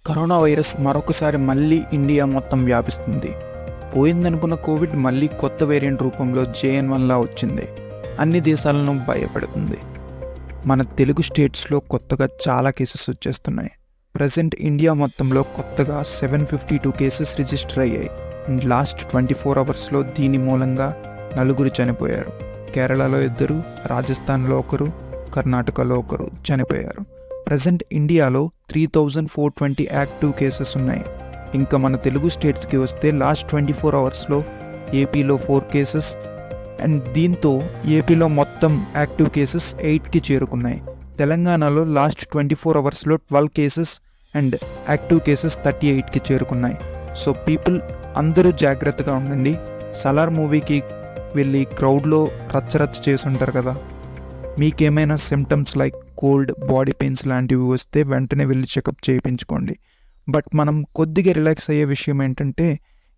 Corona virus మరొకసారి మళ్ళీ India మొత్తం వ్యాపిస్తుంది. పోయిందనుకున్న కోవిడ్ మళ్ళీ కొత్త వేరియంట్ రూపంలో JN.1లా వచ్చింది. అన్ని దేశాలను భయపెడుతుంది. మన తెలుగు స్టేట్స్లో కొత్తగా చాలా కేసెస్ వచ్చేస్తున్నాయి. ప్రజెంట్ ఇండియా మొత్తంలో కొత్తగా 752 కేసెస్ రిజిస్టర్ అయ్యాయి. అండ్ లాస్ట్ 24 అవర్స్లో దీని మూలంగా 4 చనిపోయారు. కేరళలో 2, రాజస్థాన్లో 1, కర్ణాటకలో 1 చనిపోయారు. ప్రజెంట్ ఇండియాలో 3420 యాక్టివ్ కేసెస్ ఉన్నాయి. ఇంకా మన తెలుగు స్టేట్స్కి వస్తే లాస్ట్ 24 అవర్స్లో ఏపీలో 4 కేసెస్ అండ్ దీంతో ఏపీలో మొత్తం యాక్టివ్ కేసెస్ 8కి చేరుకున్నాయి. తెలంగాణలో లాస్ట్ 24 అవర్స్లో 12 కేసెస్ అండ్ యాక్టివ్ కేసెస్ 38కి చేరుకున్నాయి. సో పీపుల్ అందరూ జాగ్రత్తగా ఉండండి. సలార్ మూవీకి వెళ్ళి క్రౌడ్లో రచ్చరచ్చ చేసి ఉంటారు కదా, మీకేమైనా symptoms like cold, body pains లాంటివి వస్తే వెంటనే వెళ్ళి చెకప్ చేయించుకోండి. బట్ మనం కొద్దిగా రిలాక్స్ అయ్యే విషయం ఏంటంటే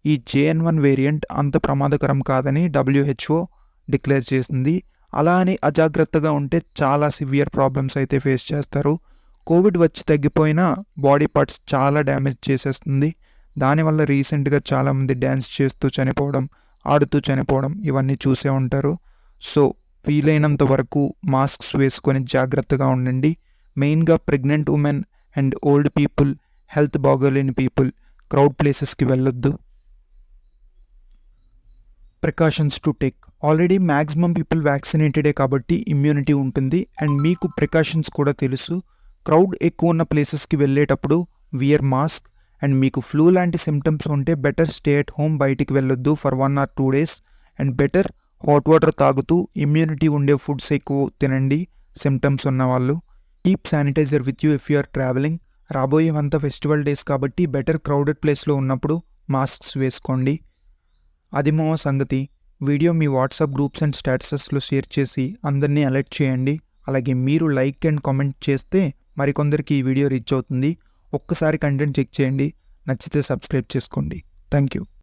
ఈ JN.1 వేరియంట్ అంత ప్రమాదకరం కాదని WHO డిక్లేర్ చేసింది. అలా అని అజాగ్రత్తగా ఉంటే చాలా సివియర్ ప్రాబ్లమ్స్ అయితే ఫేస్ చేస్తారు. కోవిడ్ వచ్చి తగ్గిపోయినా బాడీ పార్ట్స్ చాలా డ్యామేజ్ చేసేస్తుంది. దానివల్ల రీసెంట్గా చాలామంది డ్యాన్స్ చేస్తూ చనిపోవడం, ఆడుతూ చనిపోవడం ఇవన్నీ చూసే ఉంటారు. సో వీలైనంత వరకు మాస్క్స్ వేసుకొని జాగ్రత్తగా ఉండండి. మెయిన్గా pregnant women and old people, health బాగోలేని పీపుల్ క్రౌడ్ ప్లేసెస్కి వెళ్ళొద్దు. Precautions to take. Already maximum people వ్యాక్సినేటెడే కాబట్టి ఇమ్యూనిటీ ఉంటుంది. అండ్ మీకు ప్రికాషన్స్ కూడా తెలుసు. క్రౌడ్ ఎక్కువ ఉన్న ప్లేసెస్కి వెళ్ళేటప్పుడు వియర్ మాస్క్. అండ్ మీకు ఫ్లూ లాంటి సిమ్టమ్స్ ఉంటే బెటర్ స్టే అట్ హోమ్, బయటికి వెళ్ళొద్దు for 1 or 2 days. And better hot water తాగుతూ ఇమ్యూనిటీ ఉండే ఫుడ్స్ ఎక్కువ తినండి సిమ్టమ్స్ ఉన్నవాళ్ళు. Keep sanitizer with you if you are travelling. రాబోయేవంతా ఫెస్టివల్ డేస్ కాబట్టి బెటర్ క్రౌడెడ్ ప్లేస్లో ఉన్నప్పుడు మాస్క్స్ వేసుకోండి. అది మా సంగతి. వీడియో మీ వాట్సాప్ గ్రూప్స్ అండ్ స్టేటసెస్లో షేర్ చేసి అందరినీ అలర్ట్ చేయండి. అలాగే మీరు లైక్ అండ్ కామెంట్ చేస్తే మరికొందరికి ఈ వీడియో రీచ్ అవుతుంది. ఒక్కసారి కంటెంట్ చెక్ చేయండి, నచ్చితే సబ్స్క్రైబ్ చేసుకోండి. Thank you.